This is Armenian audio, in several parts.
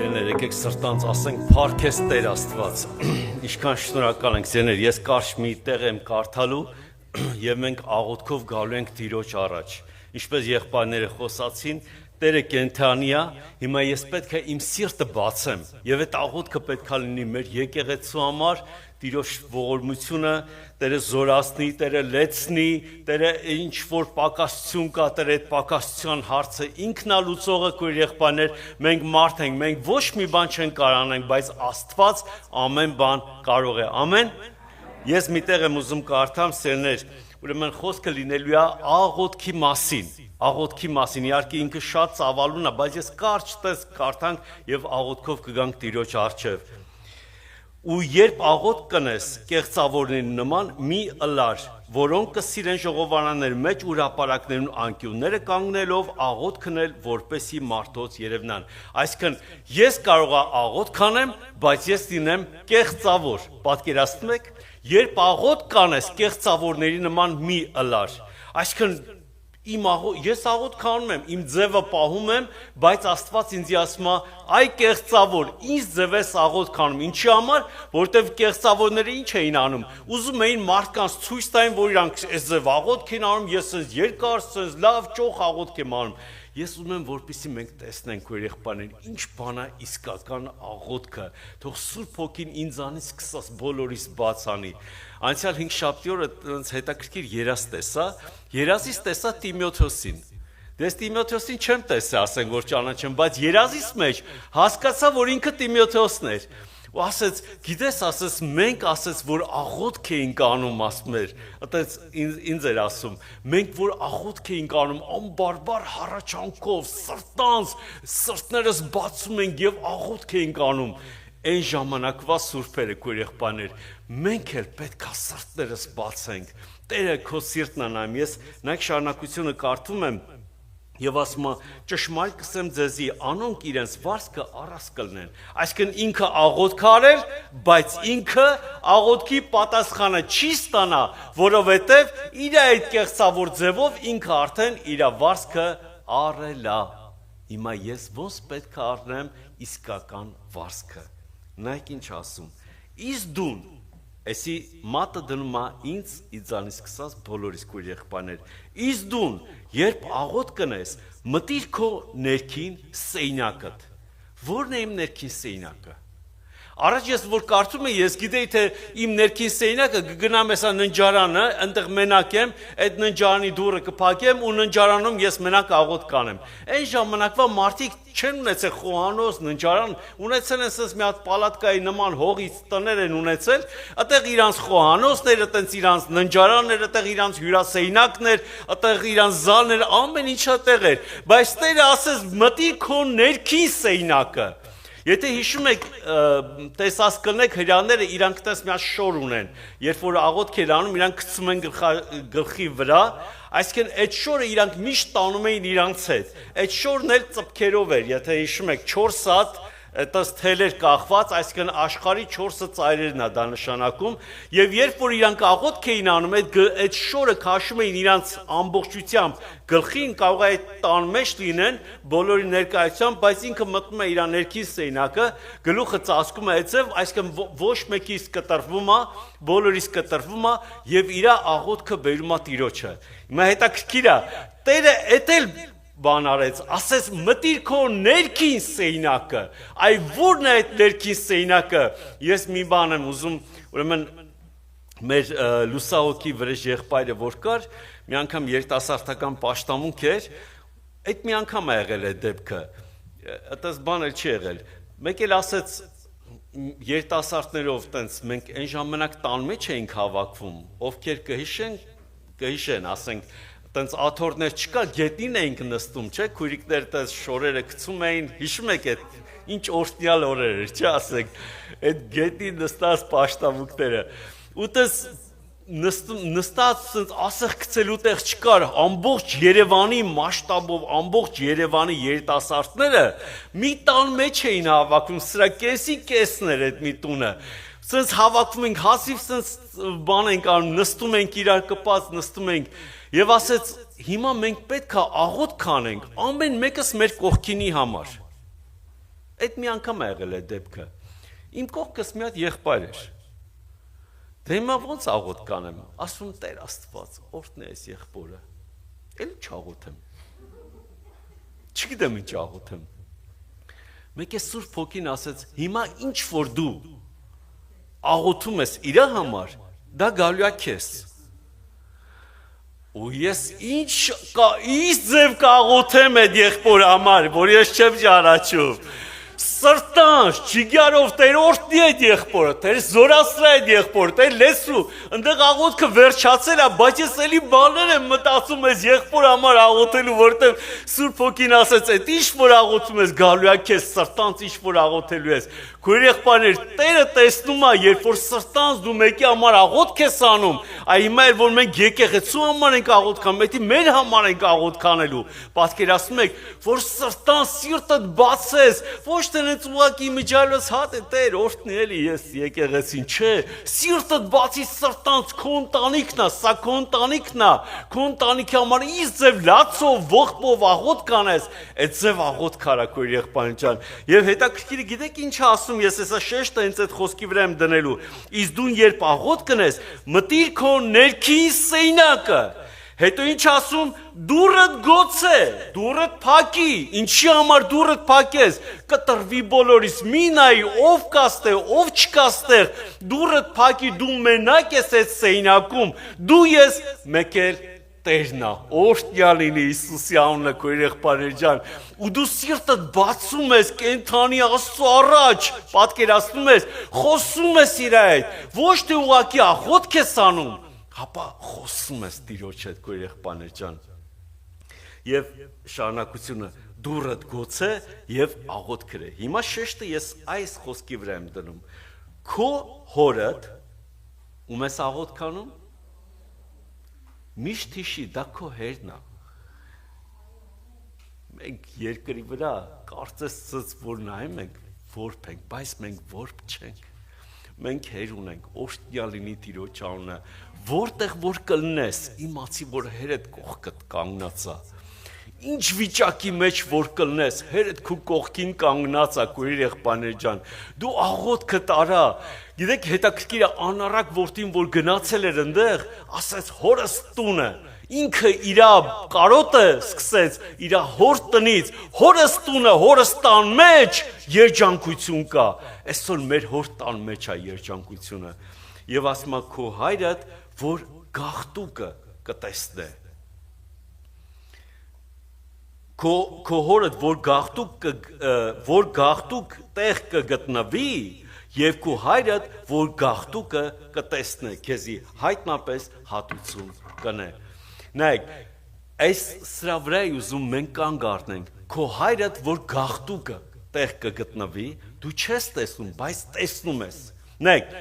Սիրելիներ, եկեք սրտանց ասենք փառքես Տեր Աստված։ Ինչքան շնորհակալ ենք սիրելիներ, ես կարճ մի տեղ եմ կարդալու եւ մենք աղոթքով գալու ենք Տիրոջ առաջ։ Ինչպես եղբայրները խոսացին, Տերը կենթանի է, հիմա ես պետք է իմ սիրտը բացեմ եւ այդ աղոթքը պետք է լինի մեր եկեղեցու համար, Տիրոջ ողորմությունը, Տերը զորացնի, Տերը լեցնի, Տերը ինչ որ պակասություն կա, Տերը այդ պակասության հարցը ինքն է լուծողը, քույր եղբայրներ, մենք մարդ ենք, մենք ոչ մի բան չենք կարող անենք, բայց Աստված ամեն բան կարող է։ Ամեն։ Ես միտեղ եմ ուզում կարդամ, սերներ, ուրեմն խոսքը լինելու է աղոթքի մասին, իհարկե ինքը շատ ծավալուն է, բայց ես կարճ տես կարդանք եւ աղոթքով կգանք Տիրոջ առջև։ Ու երբ աղոթք կնես կեղծավորների նման մի ըլար, որոնք կսիրեն ժողովարաններ մեջ ու հրապարակներուն անկյունները կանգնելով աղոթք քնել, որպեսի մարդոց երևնան։ Այսինքն ես կարող եմ աղոթք անեմ, բայց ես լինեմ կեղծավոր։ Պատկերացնում եք, երբ աղոթք կանես կեղծավորների նման մի ըլար, այսինքն ես աղոթք անում եմ, իմ ձևը պահում եմ, բայց Աստված ինձ ասում է, այ կեղծավոր, ինչ ձև ես աղոթք անում, ինչի համար, որտեվ կեղծավորները ինչ էին անում, ուզում էին մարդկանց ցույց տային, որ իրանք այս ձև աղոթք են անում, ես այս երկար, այս լավ ճոխ աղոթք եմ անում։ Ես ուզում եմ, որպեսզի մենք տեսնենք, որ եղբայրներ, ինչ բան է իսկական աղոթքը, թող Սուրբ Հոգին ինձանից սկսած բոլորիս բաց անի։ Անցյալ 5 շաբթի օրը հետաքրքիր երազ տեսա, երազից տեսա Տիմոթեոսին։ Դες Տիմոթեոսին չեմ տեսա, ասենք որ ճանաչեմ, բայց երազից մեջ հասկացա, որ ինքը Տիմոթեոսն էր։ Ու ասեց, գիտես, ասեց, մենք ասեց, որ աղոթք էինք անում, ասում էր, այդպես ինձ էր ասում, մենք որ աղոթք էինք անում, անբարբար հառաչանքով, սրտանց, սրտներս բացում ենք եւ աղոթք էինք անում։ Այն ժամանակվա սուրբերը, քույր եղբայրներ, մենք էլ պետք է սրտներս բացենք։ Տերը քո սիրտն անայմ, ես նայեք շարունակությունը կարդում եմ եւ ասում է ճշմարիտ կսեմ ձեզի անոնք իրենց վարձքը առած կլնեն այսինքն ինքը աղոթք արել բայց ինքը աղոթքի պատասխանը չի ստանա որովհետեւ իր այդ կեղծավոր ձևով ինքը արդեն իր վարձքը առել է հիմա ես ոնց պետք է առնեմ իսկական վարձքը նայեք ինչ ասում իսկ դուն Էսի մատը դնում է ինձ իձանից սկսած բոլորիս քույր եղբայրներ իսկ դուն երբ աղոթք կնես մտիր քո ներքին սեյնակդ որն է իմ ներքին սեյնակը Առաջ ես որ կարծում եմ ես գիտեի թե իմ ներքին սեյնակը կգնամ հեսա ննջարանը այնտեղ մենակ եմ այդ ննջարանի դուռը կփակեմ ու ննջարանում ես մենակ աղոթք կանեմ Այն ժամանակվա մարդիկ չեն ունեցել խոհանոց ննջարան ունեցել են ասես մի հատ պալատկայի նման հողից տներ են ունեցել այդտեղ իրանց խոհանոցները այդտեղ իրանց ննջարաններ այդտեղ իրանց հյուրասեյնակներ այդտեղ իրանց զալներ ամեն ինչը այդտեղ էր բայց Տերը ասես մտի քո ներքին սեյնակը Եթե հիշում եք տեսած կնեք հրաները իրանք տես մի հատ շոր ունեն երբ որ աղոթք են անում իրանք գցում են գլխի վրա այսինքն այդ շորը իրանք միշտ տանում էին իրանց հետ այդ շորն էլ ծպքերով էր եթե հիշում եք 4 հատ Այդպես թելեր կախված, այսինքն աշխարհի 4 ծայրերն է դա նշանակում, եւ երբ որ իրանք աղոթք էին անում, այդ շորը քաշում էին իրանց ամբողջությամբ գլխին կարող է այդ տան մեջ լինեն բոլորի ներկայությամբ, բայց ինքը մտնում է իր ներքին սեյնակը, գլուխը ծածկում է այդպես, այսինքն ոչ մեկից կտրվում է, բոլորից կտրվում է եւ իր աղոթքը բերում է Տիրոջը։ Հիմա հետաքրքիր է, Տերը էտել բան արեց, ասեց մտիր քո ներքին սեյնակը, այ որն է այդ ներքին սեյնակը, ես մի բան եմ ուզում, ուրեմն մեր լուսահոգի վրեժ եղբայրը որ կար, մի անգամ երիտասարդական պաշտամունք էր, այդ մի անգամ է եղել այդ դեպքը, այդպես բան էլ չի եղել, մեկ էլ ասեց երիտասարդներով տենց մենք այն ժամանակ տան մեջ էինք հավաքվում, ովքեր կհիշեն, ասենք Տենց աթոռներ չկա, գետնին էինք նստում, չէ, քույրիկներ տես շորերը գցում էին, հիշում եք այդ ինչ օրհնյալ օրեր էր, չէ, ասենք, այդ գետնին նստած պաշտամունքները։ Ու տես նստած տենց ասեղ գցելու տեղ չկար, ամբողջ Երևանի մասշտաբով, ամբողջ Երևանի երիտասարդները մի տան մեջ էին հավաքվում, սրա կեսի կեսն էր այդ մի տունը։ Սենց հավաքվում ենք, հազիվ սենց բան ենք անում, նստում ենք իրար կպած, նստում ենք Եվ ասեց, հիմա մենք պետք է աղոթք անենք, ամեն մեկս մեր կողքինի համար։ Այդ մի անգամ ա եղել է դեպքը։ Իմ կողքս մի հատ եղբայր էր։ Դե հիմա ոնց աղոթք կանեմ, ասում Տեր Աստված, օրհն է այս եղբորը։ Էլ չաղոթեմ։ Չգիտեմ ինչ աղոթեմ։ Մեկ է Սուրբ Հոգին ասեց, հիմա ինչ որ դու աղոթում ես իր համար, դա գալու է քեզ։ Ու ես ինչ ձև կաղոթեմ այդ եղբոր համար, որ ես չեմ ճանաչում։ Սրտանց, չիգարով Տեր օրհնի այդ եղբորը, Տեր զորացրա այդ եղբորը, Տեր լեսու, ընդեղ աղոթքը վերջացել է, բայց ես էլի բաներ եմ մտածում այս եղբոր համար աղոթելու, որտեղ Սուրբ Հոգին ասեց, այդ ինչ որ աղոթում ես գալու է քեզ սրտանց ինչ որ աղոթելու ես։ Քույր եղբայրներ, Տերը տեսնում է, երբ որ սրտանց դու մեկի համար աղոթք ես անում, այ հիմա էլ որ մենք եկեղեցու համար ենք աղոթք անում, դա մեր համար ենք աղոթք անելու։ Պատկերացնում եք, որ սրտանց սիրտդ բացես, ոչ թե հենց ուղղակի միջալոց հատ է Տեր օրհնի էլի ես եկեղեցին, չէ, սիրտդ բացի սրտանց քո ընտանիքն է, սա քո ընտանիքն է, քո ընտանիքի համար ինչ ձև լացով, ողբով աղոթք անես, այդ ձև աղոթք արա քույր եղբայր ջան։ Եվ հետաքրքիր գիտեք ինչ ասում, ես հեսա շեշտը հենց այդ խոսքի վրա եմ դնելու։ Իսկ դու երբ աղոթք կնես, մտիր քո ներքին սեյնակը։ Հետո ինչ ասում, դուրդ գոցե, դուրդ փակի, ինչի համար դուրդ փակես, կտրվի բոլորիս, մի նայի, ով կաստեղ, ով չկաստեղ, դուրդ փակի, դու մենակ ես այդ սեյնակում, դու ես մեկ էլ Տերն է, օրհնյալ լինի Հիսուսի անունը քույր եղբայրներ ջան, ու դու սիրտդ բացում ես կենդանի Աստծո առաջ, պատկերացնում ես, խոսում ես իր հետ, ոչ թե ուղղակի աղոթք ես անում, հապա խոսում ես Տիրոջ հետ քույր եղբայրներ ջան։ Եվ շարունակությունը դուրդ գոցե եւ աղոթք գրե։ Հիմա շեշտը ես այս խոսքի վրա եմ դնում։ Քո հորդ ում ես աղոթք անում, միշտ հիշի, դա քո հերն է։ Մենք երկրի վրա կարծես որ նայում ենք որբ ենք, բայց մենք որբ չենք։ Մենք հեր ունենք, օրհնյալ լինի Տիրոջ անունը, որտեղ որ կլնես, իմացի որ հերդ կողքդ կանգնած է։ Ինչ վիճակի մեջ որ կլնես, հերդ քո կողքին կանգնած է քույր եղբայրներ ջան։ Դու աղոթքդ արա։ Գիտեք հետաքրքիր է անառակ որդին որ գնացել էր այնտեղ, ասաց հորս տունը, ինքը իր կարոտը սկսեց իր հոր տնից, հորս տունը, հորս տան մեջ երջանկություն կա։ Այսօր մեր հոր տան մեջ է երջանկությունը։ Եվ ասում է քո հայրդ, որ գաղտուկը կտեսնե։ Քո հորդ որ գաղտուկ տեղ կգտնվի, եւ քո հայրդ որ գաղտուկը կտեսնե, քեզի հայտնապես հատուցում կնե։ Նայեք, այս սրա վրա ուզում մենք կանգ առնենք, քո հայրդ որ գաղտուկը տեղ կգտնվի, դու չես տեսնում, բայց տեսնում ես։ Նայեք,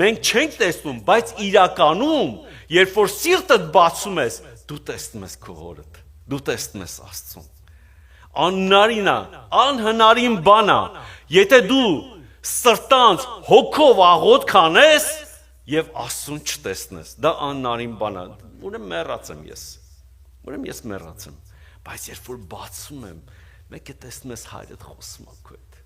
մենք չենք տեսնում, բայց իրականում, երբ որ սիրտդ բացում ես, դու տեսնում ես քո հորդ, դու տեսնում ես Աստծուն։ Անհնարին է, անհնարին բան է, եթե դու սրտանց հոգով աղոթք անես եւ Աստծուն չտեսնես, դա անհնարին բան է, ուրեմն մեռած եմ ես, բայց երբ որ բացում եմ, մեկ է տեսնում ես հայրդ խոսում է քո հետ,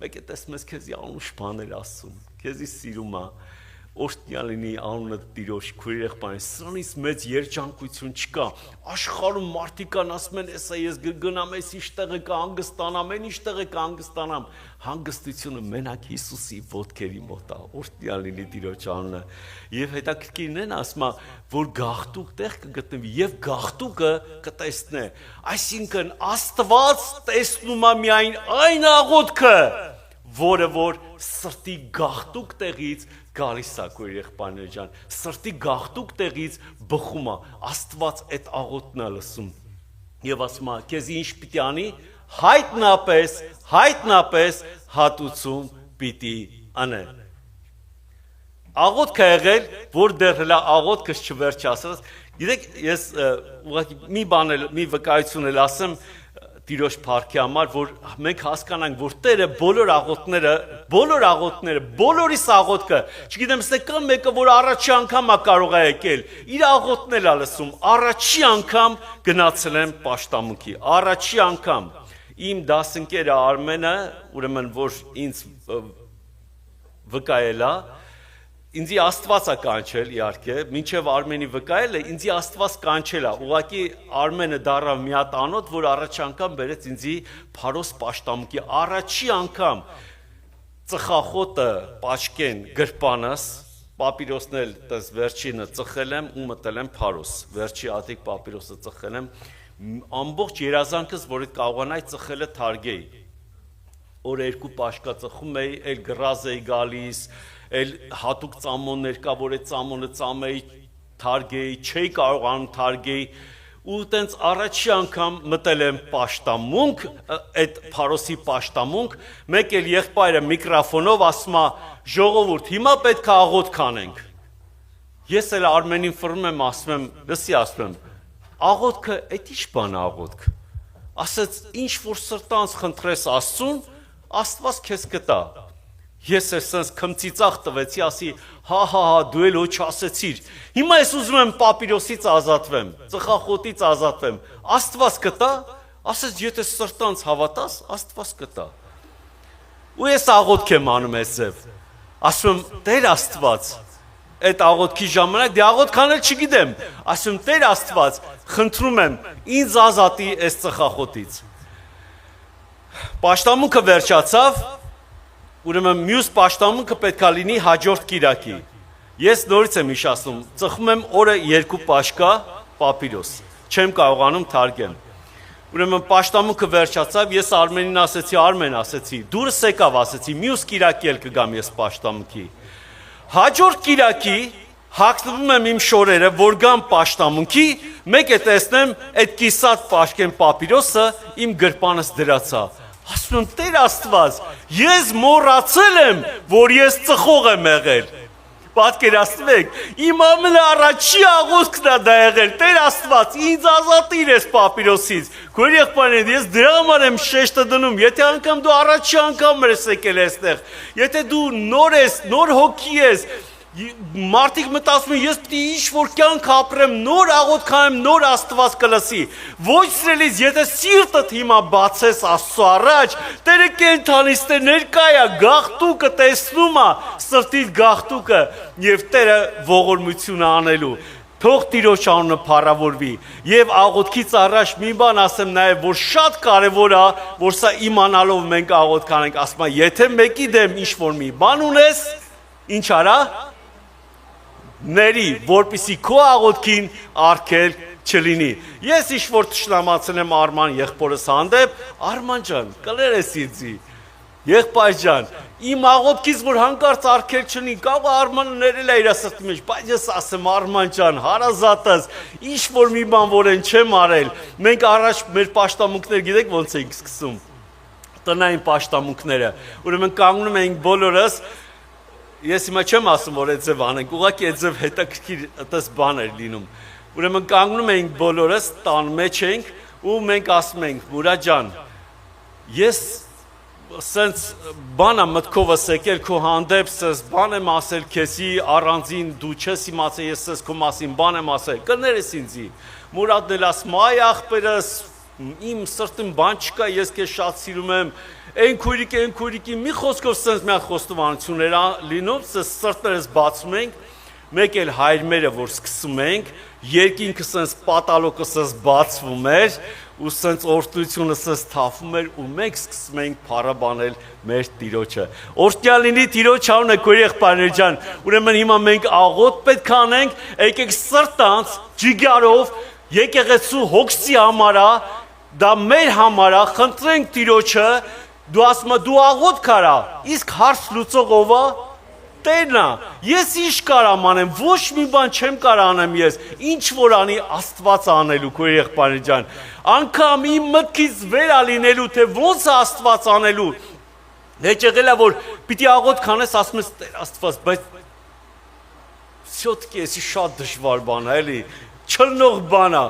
մեկ է տեսնում ես քեզի անուշ բաներ ասում, քեզի սիրում է, օրհնյալ լինի անունը Տիրոջ քույր եղբայրներ, սրանից մեծ երջանկություն չկա։ Աշխարհում մարդիկ կան ասում են, «Էսա ես գնամ, այս ինչ տեղը կհանգստանամ, այն ինչ տեղը կհանգստանամ»։ Հանգստությունը մենակ Հիսուսի ոտքերի մոտ է, օրհնյալ լինի Տիրոջ անունը։ Եվ հետաքրքիրն են ասում է, որ գաղտուկ տեղ կգտնվի եւ գաղտուկը կտեսնե։ Այսինքն Աստված տեսնում է միայն այն աղոթքը, որը որ սրտի գաղտուկ տեղից գալիս է քույր եղբայրներ ջան, սրտի գաղտուկ տեղից բխում է, Աստված այդ աղոթքն է լսում։ Եվ ասում է, քեզ ինչ պիտի անի, հայտնապես հատուցում պիտի անե։ Աղոթք է եղել, որ դեռ հլա աղոթքս չվերջացրած։ Գիտեք, ես ուղղակի մի վկայություն էլ ասեմ Տիրոջ փառքի համար, որ մենք հասկանանք, որ Տերը բոլոր աղոթքները, բոլորիս աղոթքը, չգիտեմ, ստե կա մեկը, որ առաջի անգամ է կարող է եկել, իր աղոթքն էլ է լսում, առաջի անգամ գնացել եմ պաշտամունքի, առաջի անգամ, իմ դասընկերը Արմենը, ուրեմն որ ինձ վկայելա, ինձի Աստվածա կանչել իհարկե, մինչև Արմենի վկայելը, ինձի Աստված կանչելա, ուղղակի Արմենը դառավ մի հատ անոթ, որ առաջ անգամ բերեց ինձի Փարոս Պաշտամունքի, առաջի անգամ ծխախոտը պաչկեն գրպանս, պապիրոսն էլ տես վերջինը ծխել եմ ու մտել եմ Փարոս, վերջի ատիկ պապիրոսը ծխել եմ, ամբողջ երազանքս, որ այդ կարողանայի ծխելը թարգեի, օր երկու պաշկա ծխում էի, էլ գրազ էի գալիս, էլ հատուկ ծամոններ կա, որ այդ ծամոնը ծամեի թարգեի, չէի կարողանում թարգեի, ու տենց առաջի անգամ մտել եմ պաշտամունք, այդ Փարոսի պաշտամունք, մեկ էլ եղբայրը միկրոֆոնով ասում է, ժողովուրդ, հիմա պետք է աղոթք անենք։ Ես էլ Արմենին ֆռում եմ, ասում եմ, լսի ասում եմ, աղոթքը, այդ ի՞նչ բան է աղոթք։ Ասեց, ինչ որ սրտանց խնդրես Աստծուն, Աստված քեզ կտա։ Ես էլ սենց քմծիծաղ տվեցի, ասի, հա, դու էլ ոչ ասեցիր։ Հիմա ես ուզում եմ պապիրոսից ազատվեմ, ծխախոտից ազատվեմ։ Աստված կտա, ասեց, եթե սրտանց հավատաս, Աստված կտա։ Ու ես աղոթք եմ անում այս ձև։ Ասում եմ, Տեր Աստված, այդ աղոթքի ժամանակ դե աղոթք անել չգիտեմ։ Ասում եմ, Տեր Աստված, խնդրում եմ, ինձ ազատի այս ծխախոտից։ Պաշտամունքը վերջացավ, ուրեմն մյուս պաշտամունքը պետք է լինի հաջորդ կիրակի։ Ես նորից եմ հիշացնում, ծխում եմ օրը 2 պաշկա պապիրոս, չեմ կարողանում թարգեմ։ Ուրեմն պաշտամունքը վերջացավ, ես Արմենին ասեցի, Արմեն ասեցի, դուրս եկավ ասեցի, մյուս կիրակի էլ կգամ ես պաշտամունքի։ Հաջորդ կիրակի հագնվում եմ իմ շորերը, որ գամ պաշտամունքի, մեկ է տեսնեմ այդ կիսատ պաշկեն պապիրոսը իմ գրպանս դրացա։ Ասում եմ, Տեր Աստված, ես մոռացել եմ, որ ես ծխող եմ եղել։ Պատկերացնեք, իմ ամենաառաջի աղոթքն է դա եղել, Տեր Աստված, ինձ ազատիր այս պապիրոսից։ Քույր եղբայրներ, ես դրա համար եմ շեշտը դնում, եթե անգամ դու առաջի անգամ ես եկել այստեղ, եթե դու նոր ես, նոր հոգի ես, մարդիկ մտածում են, ես պիտի ինչ-որ կյանք ապրեմ, նոր աղոթք անեմ, նոր Աստված կլսի։ Ոչ սիրելիս, եթե սիրտդ հիմա բացես Աստծո առաջ, Տերը կենդանից Տեր ներկա է, գաղթուկը տեսնում է, սրտիդ գաղթուկը, եւ Տերը ողորմություն անելու։ Թող Տիրոջ անունը փառավորվի։ Եվ աղոթքից առաջ մի բան ասեմ նաև, որ շատ կարևոր է, որ սա իմանալով մենք աղոթք անենք, ասում եմ, եթե մեկի դեմ ինչ-որ մի բան ունես, ինչ արա, ների, որպիսի քո աղոթքին արգել չլինի։ Ես ինչ-որ թշնամացել եմ Արման եղբորս հանդեպ, Արման ջան, կներես ինձի, եղբայր ջան, իմ աղոթքից որ հանկարծ արգել չլինի, կարող Արմանը ներել է իր սրտի մեջ, բայց ես ասեմ Արման ջան, հարազատս, ինչ-որ մի բան որ են չեմ արել, մենք առաջ մեր պաշտամունքներ գիտեք ոնց ենք սկսում, տնային պաշտամունքները, ուրեմն կանգնում ենք բոլորս. Ես հիմա չեմ ասում, որ այդ ձև անենք, ուղղակի այդ ձև հետաքրքիր այդպես բան էր լինում։ Ուրեմն կանգնում ենք բոլորս, տան մեջ ենք ու մենք ասում ենք, Մուրա ջան, ես սենց բան եմ մտքովս եկել քո հանդեպ, սենց բան եմ ասել քեզի առանձին, դու չես իմացել, ես սենց քո մասին բան եմ ասել, կներես ինձի։ Մուրադն էլ ասում, այ աղբերս, իմ սրտին բան չկա, ես քեզ շատ սիրում եմ, այն քույրիկի, մի խոսքով սենց մի հատ խոստովանություններ լինում, սենց սրտներս բացում ենք, մեկ էլ հայրմերը, որ սկսում ենք, երկինքը սենց պատալոկը սենց բացվում էր, ու սենց օրհնությունը սենց թափվում էր, ու մենք սկսում ենք փառաբանել մեր Տիրոջը։ Օրհնյալ լինի Տիրոջ անունը, քույր եղբայրներ ջան, ուրեմն հիմա մենք աղոթք պետք է անենք, եկեք սրտանց, ջիգարով, եկեղեցու հոգսի համար, դա մեր համար, խնդրենք Տիրոջը, դու ասում ես դու աղոթք արա, իսկ հարց լուծող ով է? Տերն է, ես ինչ կարամ անեմ, ոչ մի բան չեմ կարող անեմ ես, ինչ որ անի Աստված անելու, քույր եղբայրներ ջան, անգամ իմ մտքից վեր է լինելու, թե ոնց է Աստված անելու, հետ եղել է, որ պիտի աղոթք անես, ասում ես Տեր Աստված, բայց всё-таки էսի շատ դժվար բան է, էլի, չլնող բան է,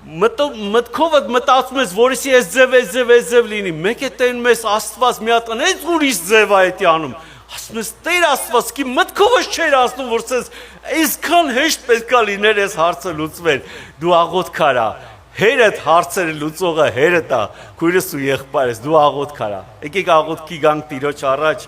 մտքովդ մտածում ես, որիսի այս ձև լինի, մեկ է տենում ես Աստված մի հատ այնց ուրիշ ձև է էտի անում, ասում ես Տեր Աստված, կի մտքովս չէր ասում, որ սենց այսքան հեշտ պետք է լիներ այս հարցը լուծվեր, դու աղոթք արա, Հերդ հարցերը լուծողը հերդ է, քույրս ու եղբայրս, դու աղոթք արա։ Եկեք աղոթքի գանք Տիրոջ առաջ,